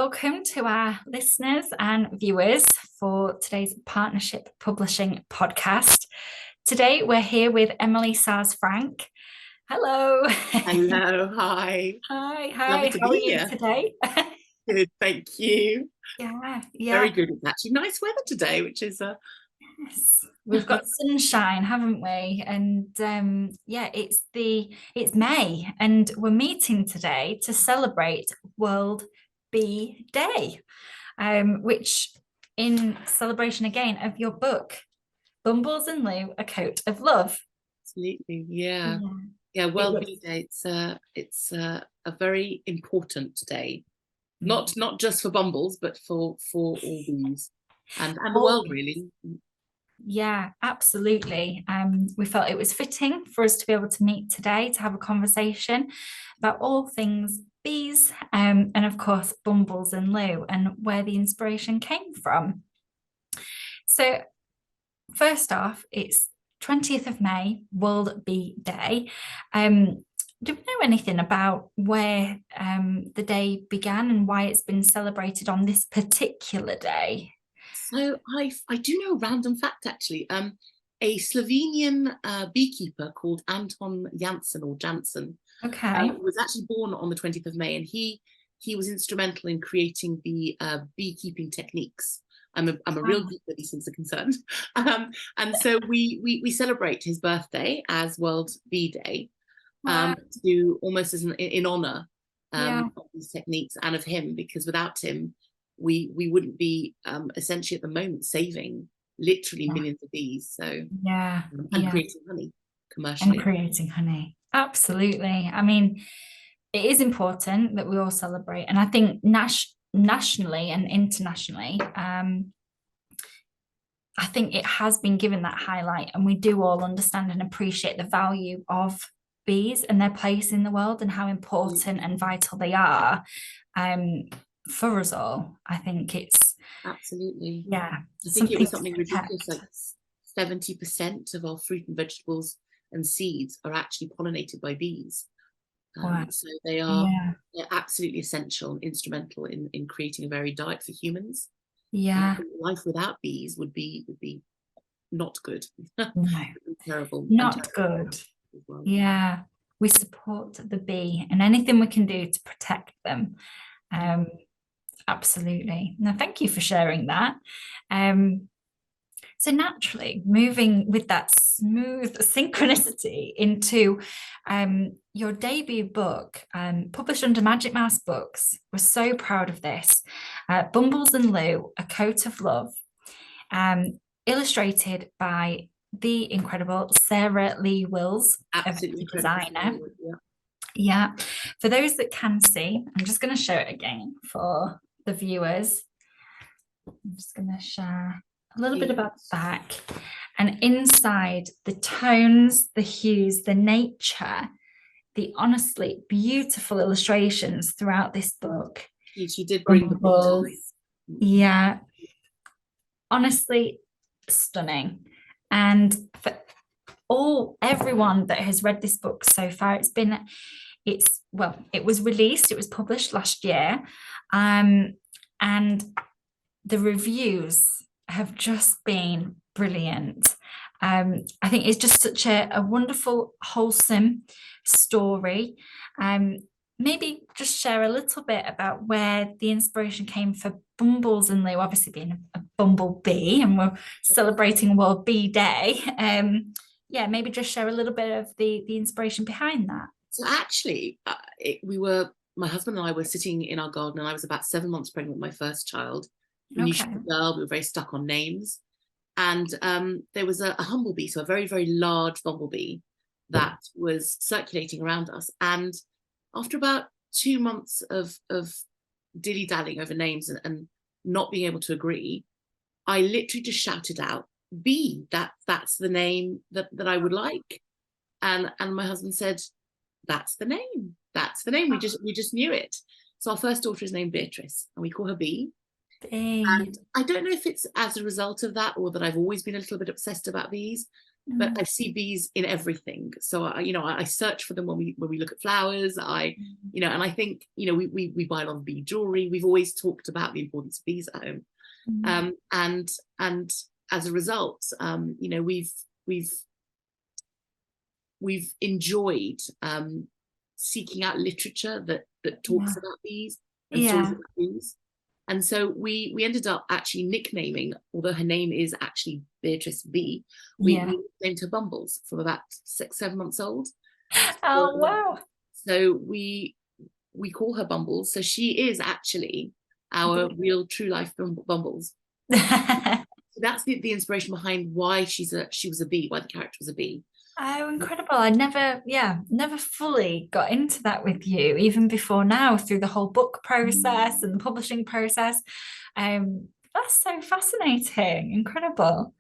welcome to our listeners and viewers for today's Partnership Publishing podcast. Today we're here with Emilie Szasz-Frank. Hello. Hello, hi. Hi. Lovely to How are be you here. today? Good, thank you. Yeah. Very good. It's actually nice weather today, which is Yes. We've got sunshine, haven't we? And it's May, and we're meeting today to celebrate World Bee Day, which in celebration again of your book, Bumbles Lou, A Coat of Love. absolutely, yeah. World Bee Day. It's a very important day, not just for Bumbles, but for all bees and the world really. Yeah, absolutely. We felt it was fitting for us to be able to meet today to have a conversation about all things bees, and of course Bumbles Lou and where the inspiration came from. So first off, it's 20th of May, World Bee Day. Do we know anything about where the day began and why it's been celebrated on this particular day? So I do know a random fact actually. A Slovenian beekeeper called Anton Janssen was actually born on the 20th of May, and he was instrumental in creating the beekeeping techniques. I'm a real geek where these things are concerned, and so we celebrate his birthday as World Bee Day, to almost as in honor of these techniques and of him, because without him we wouldn't be essentially at the moment saving literally millions of bees. So and creating honey commercially. And creating honey. Absolutely. I mean, it is important that we all celebrate. And I think nationally and internationally, I think it has been given that highlight, and we do all understand and appreciate the value of bees and their place in the world and how important and vital they are for us all. I think it's absolutely, I think it was something ridiculous, like 70% of our fruit and vegetables and seeds are actually pollinated by bees. So they're absolutely essential and instrumental in creating a varied diet for humans. Life without bees would be not good. No, terrible, not good. Well. We support the bee and anything we can do to protect them. Absolutely. Now, thank you for sharing that. So naturally, moving with that smooth synchronicity into your debut book, published under Magic Mouse Books. We're so proud of this. Bumbles Lou, A Coat of Love, illustrated by the incredible Sarah Lee Wills, absolutely designer. Yeah. For those that can see, I'm just going to show it again for the viewers. I'm just going to share a little bit about the back, and inside, the tones, the hues, the nature, the honestly beautiful illustrations throughout this book. She did bring the book. Yeah, honestly stunning. And for everyone that has read this book so far, it was released, it was published last year, and the reviews have just been brilliant. I think it's just such a wonderful, wholesome story. Maybe just share a little bit about where the inspiration came for Bumbles Lou, obviously being a bumblebee, and we're celebrating World Bee Day. Maybe just share a little bit of the inspiration behind that. So actually, my husband and I were sitting in our garden, and I was about 7 months pregnant with my first child. We knew she was a girl. We were very stuck on names, and there was a humblebee, so a very, very large bumblebee that was circulating around us. And after about 2 months of dilly-dallying over names and not being able to agree, I literally just shouted out, "Bee, that's the name that I would like." And my husband said, "That's the name. That's the name. We just knew it." So our first daughter is named Beatrice, and we call her Bee. And I don't know if it's as a result of that or that I've always been a little bit obsessed about bees, but I see bees in everything. So I search for them when we look at flowers. And I think, we buy a lot of bee jewelry. We've always talked about the importance of bees at home. And as a result, we've enjoyed seeking out literature that talks about bees and stories about bees. And so we ended up actually nicknaming, although her name is actually Beatrice B, we named her Bumbles from about 6-7 months old. Oh, wow. So we call her Bumbles. So she is actually our real true life Bumbles. So that's the inspiration behind why she was a bee, why the character was a bee. Oh, incredible. I never fully got into that with you, even before now, through the whole book process and the publishing process. That's so fascinating. Incredible.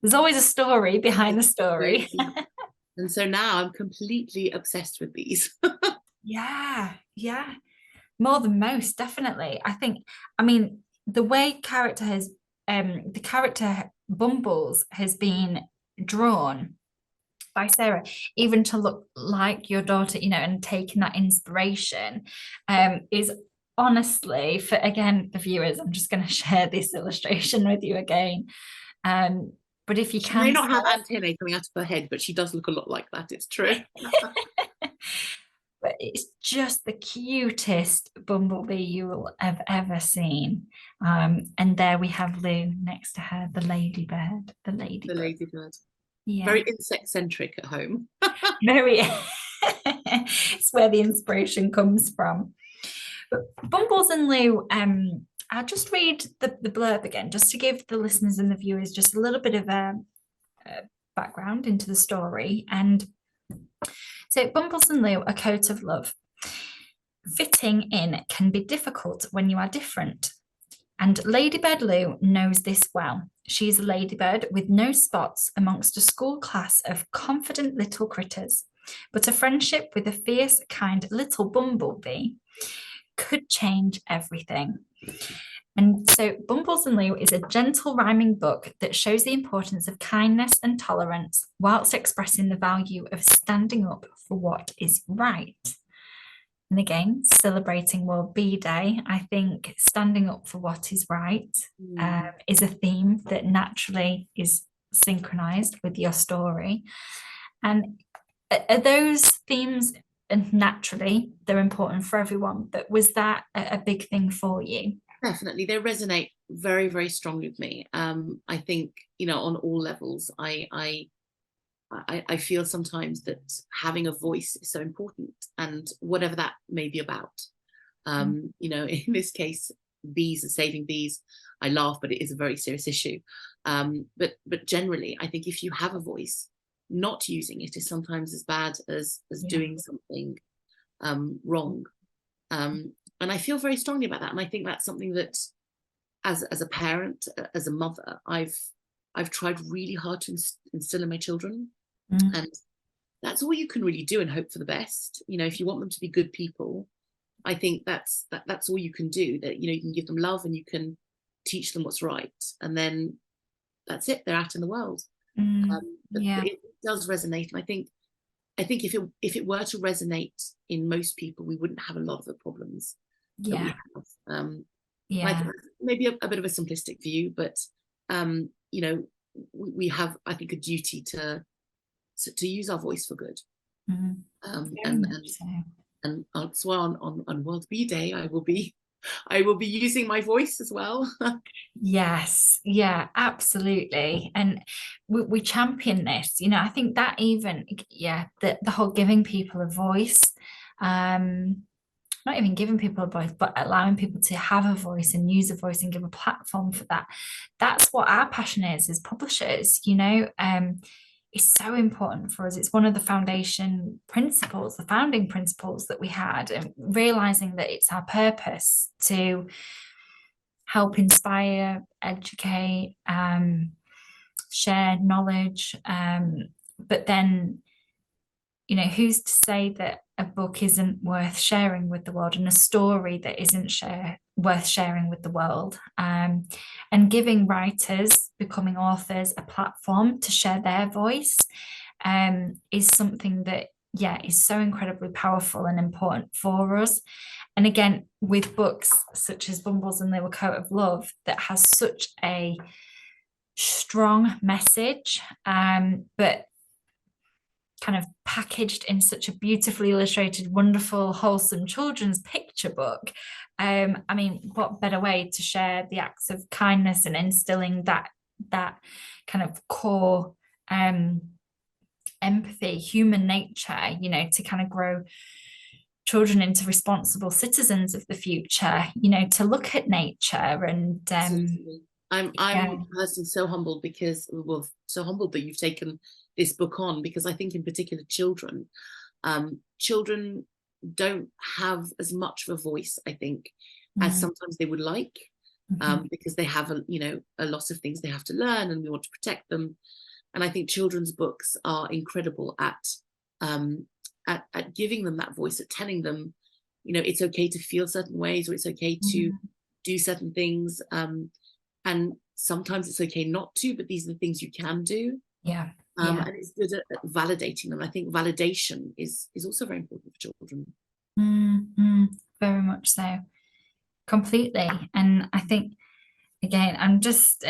There's always a story behind the story. And so now I'm completely obsessed with bees. Yeah. More than most, definitely. I mean, the way the character Bumbles has been drawn by Sarah, even to look like your daughter, and taking that inspiration, is honestly, for again the viewers, I'm just going to share this illustration with you again. But if you she can, may not have antennae coming out of her head, but she does look a lot like that. It's true. But it's just the cutest bumblebee you will have ever seen. And there we have Lou next to her, the ladybird, the ladybird. Yeah. Very insect-centric at home. Very. It's where the inspiration comes from. But Bumbles and Lou, I'll just read the blurb again, just to give the listeners and the viewers just a little bit of a background into the story. And so Bumbles and Lou, a coat of love. Fitting in can be difficult when you are different. And Ladybird Lou knows this well. She's a ladybird with no spots amongst a school class of confident little critters. But a friendship with a fierce, kind little bumblebee could change everything. And so Bumbles and Lou is a gentle rhyming book that shows the importance of kindness and tolerance whilst expressing the value of standing up for what is right. And again, celebrating World Bee Day, I think standing up for what is right is a theme that naturally is synchronized with your story. And are those themes, and naturally, they're important for everyone, but was that a big thing for you? Definitely, they resonate very, very strongly with me. I think, on all levels, I feel sometimes that having a voice is so important, and whatever that may be about. In this case, bees and saving bees, I laugh, but it is a very serious issue. But generally, I think if you have a voice, not using it is sometimes as bad as doing something wrong. And I feel very strongly about that. And I think that's something that, as a parent, as a mother, I've tried really hard to instill in my children. And that's all you can really do, and hope for the best. If you want them to be good people, I think that's all you can do. That you can give them love and you can teach them what's right, and then that's it. They're out in the world. But it does resonate, and I think if it were to resonate in most people, we wouldn't have a lot of the problems that we have. Maybe a bit of a simplistic view, but we have, I think, a duty to use our voice for good. And so on World Bee Day, I will be using my voice as well. Yes, absolutely. And we champion this. I think that even the whole giving people a voice, not even giving people a voice, but allowing people to have a voice and use a voice and give a platform for that. That's what our passion is as publishers. Is so important for us. It's one of the founding principles that we had, and realizing that it's our purpose to help inspire, educate, share knowledge, but then who's to say that a book isn't worth sharing with the world, and a story that isn't worth sharing with the world, and giving writers, becoming authors, a platform to share their voice, is something that, yeah, is so incredibly powerful and important for us. And again, with books such as Bumbles and Lou, A Coat of Love, that has such a strong message, but kind of packaged in such a beautifully illustrated, wonderful, wholesome children's picture book. I mean, what better way to share the acts of kindness and instilling that kind of core empathy, human nature, to kind of grow children into responsible citizens of the future, to look at nature. And I'm personally so humbled that you've taken this book on, because I think in particular children don't have as much of a voice, I think, as sometimes they would like, because they have a lot of things they have to learn, and we want to protect them. And I think children's books are incredible at giving them that voice, at telling them, it's okay to feel certain ways, or it's okay to do certain things, and sometimes it's okay not to, but these are the things you can do. And it's good at validating them. I think validation is also very important for children. Very much so, completely. And I think, again, I'm just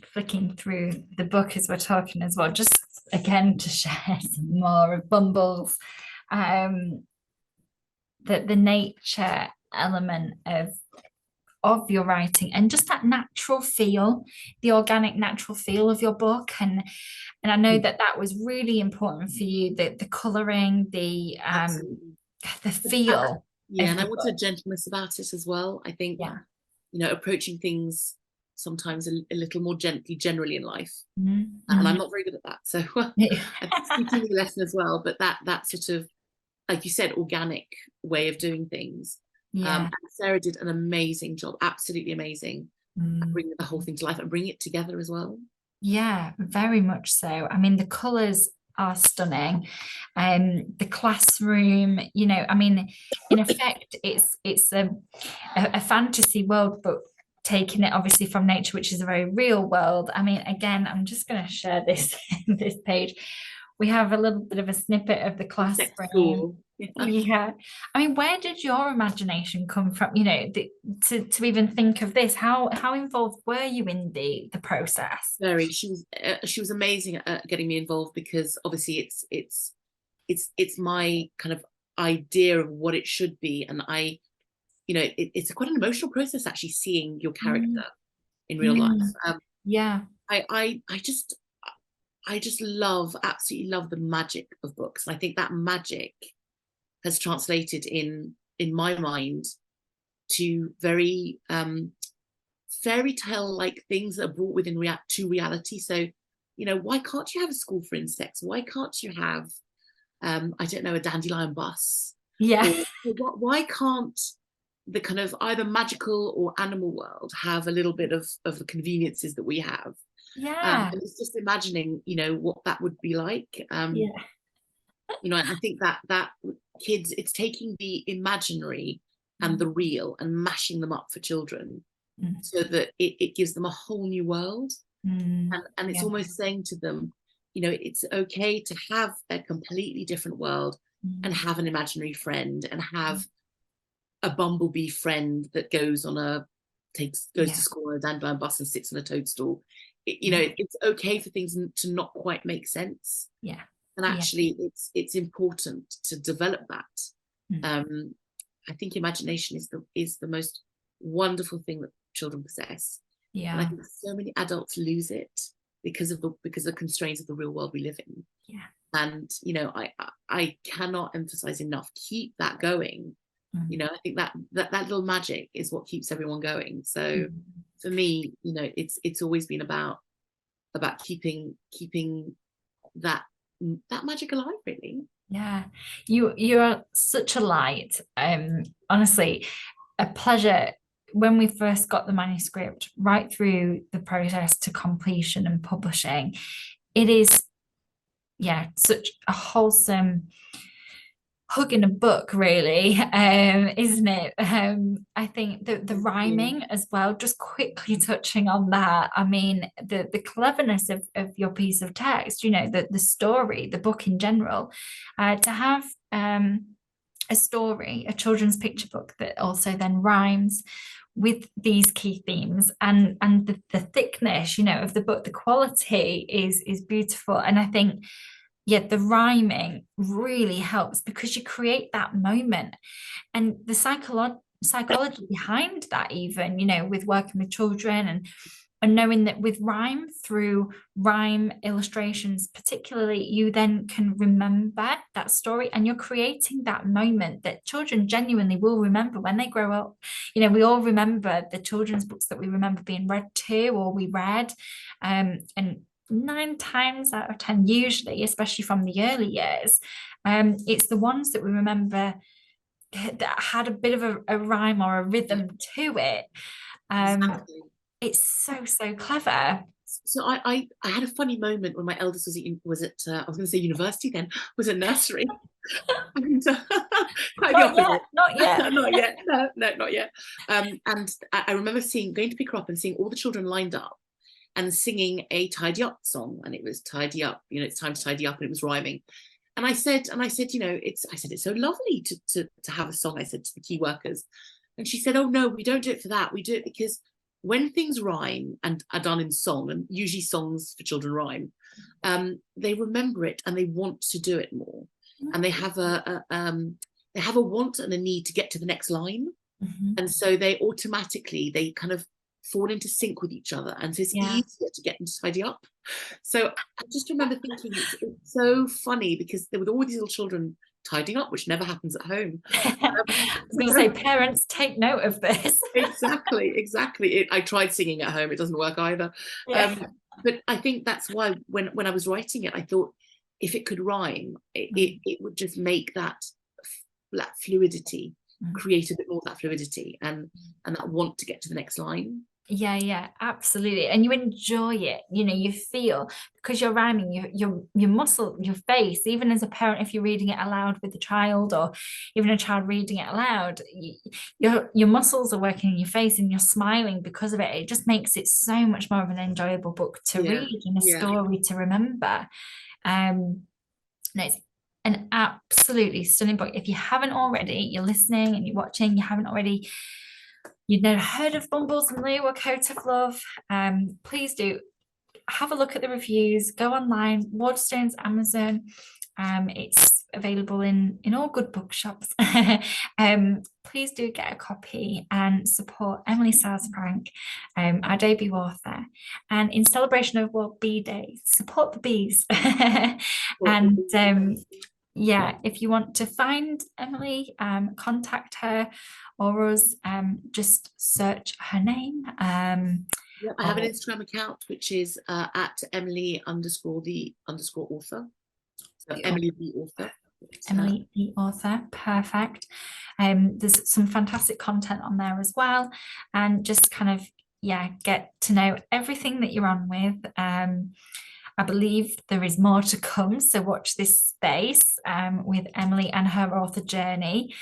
flicking through the book as we're talking as well, just again to share some more of Bumbles, that the nature element of your writing, and just that natural feel, the organic natural feel of your book. And I know that was really important for you, the colouring, the feel. And I want a gentleness about it as well. I think, approaching things sometimes a little more gently generally in life. And I'm not very good at that. So I'm teaching a lesson as well, but that sort of, like you said, organic way of doing things. And Sarah did an amazing job, absolutely amazing, at bringing the whole thing to life and bringing it together as well. Yeah, very much so. I mean, the colours are stunning. The classroom, I mean, in effect, it's a fantasy world, but taking it obviously from nature, which is a very real world. I mean, again, I'm just going to share this page. We have a little bit of a snippet of the classroom. Yeah. I mean, where did your imagination come from, to even think of this? How involved were you in the process? Very. She was amazing at getting me involved, because obviously it's my kind of idea of what it should be, and it's quite an emotional process actually seeing your character in real life. I just absolutely love the magic of books. And I think that magic has translated in my mind to very fairy tale like things that are brought within to reality. So, why can't you have a school for insects? Why can't you have, I don't know, a dandelion bus? Or why can't the kind of either magical or animal world have a little bit of the conveniences that we have? And it's just imagining, what that would be like. And I think that kids, it's taking the imaginary and the real and mashing them up for children, so that it gives them a whole new world. And it's almost saying to them, it's okay to have a completely different world, and have an imaginary friend, and have a bumblebee friend that goes to school on a dandelion bus and sits on a toadstool. It's okay for things to not quite make sense. And actually it's important to develop that. I think imagination is the most wonderful thing that children possess. And I think so many adults lose it because of the constraints of the real world we live in. And I cannot emphasize enough, keep that going. I think that little magic is what keeps everyone going. So for me, it's always been about keeping that magic alive, really. You are such a light. Honestly, a pleasure. When we first got the manuscript, right through the process to completion and publishing, it is yeah, such a wholesome hug in a book, really, isn't it? I think the rhyming as well, just quickly touching on that. I mean, the cleverness of your piece of text, you know, the story, the book in general, to have a story, a children's picture book that also then rhymes with these key themes, and the thickness, you know, of the book, the quality is beautiful. And I think, yeah, the rhyming really helps because you create that moment, and the psychology behind that, even, you know, with working with children, and knowing that with rhyme, through rhyme illustrations particularly, you then can remember that story, and you're creating that moment that children genuinely will remember when they grow up. You know, we all remember the children's books that we remember being read to, or we read, and 9 times out of 10, usually, especially from the early years, it's the ones that we remember that had a bit of a rhyme or a rhythm to it. Exactly. It's so clever. So I had a funny moment when my eldest was at I was going to say university, then was at nursery. And, quite the Not opposite. yet, not yet. Not yet. No, not yet. And I remember going to pick her up and seeing all the children lined up and singing a tidy up song, and it was tidy up, you know, it's time to tidy up, and it was rhyming. And I said, you know, it's so lovely to have a song, I said to the key workers. And she said, oh no, we don't do it for that. We do it because when things rhyme and are done in song, and usually songs for children rhyme, they remember it and they want to do it more. And they have a want and a need to get to the next line. And so they kind of fall into sync with each other, and so it's easier to get them to tidy up. So I just remember thinking it's so funny because there were all these little children tidying up, which never happens at home. I was going to say, parents, take note of this. Exactly. I tried singing at home, it doesn't work either. But I think that's why when I was writing it, I thought if it could rhyme, it would just make that fluidity, create a bit more of that fluidity, and that want to get to the next line. Yeah, absolutely. And you enjoy it, you know, you feel, because you're rhyming, your muscle, your face, even as a parent, if you're reading it aloud with a child, or even a child reading it aloud, your muscles are working in your face, and you're smiling because of it. It just makes it so much more of an enjoyable book to read, and a story to remember. No, it's an absolutely stunning book. If you haven't already, you're listening and you're watching, you haven't already, you've never heard of Bumbles Lou or Coat of Love, please do have a look at the reviews. Go online, Waterstones, Amazon. It's available in all good bookshops. Please do get a copy and support Emilie Szasz-Frank, our debut author. And in celebration of World Bee Day, support the bees. And yeah, if you want to find Emilie, contact her or us, just search her name. I have an Instagram account which is at Emilie_the_author. So Emilie the author. Emilie the author, perfect. There's some fantastic content on there as well, and just kind of get to know everything that you're on with. I believe there is more to come, so watch this space with Emilie and her author journey.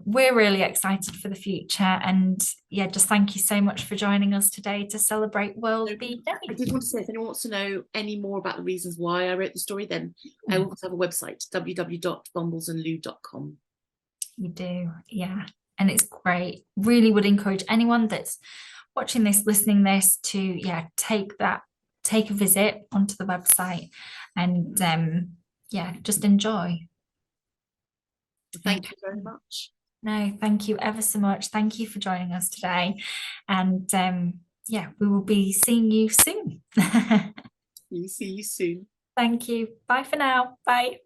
We're really excited for the future, and just thank you so much for joining us today to celebrate World Bee Day. I did want to say, if anyone wants to know any more about the reasons why I wrote the story, then I also have a website, www.bumblesandlou.com. You do, and it's great. Really would encourage anyone that's watching this, listening this, to take a visit onto the website, and just enjoy. Thank you very much. No, thank you ever so much. Thank you for joining us today, and we will be seeing you soon. See you soon. Thank you. Bye for now. Bye.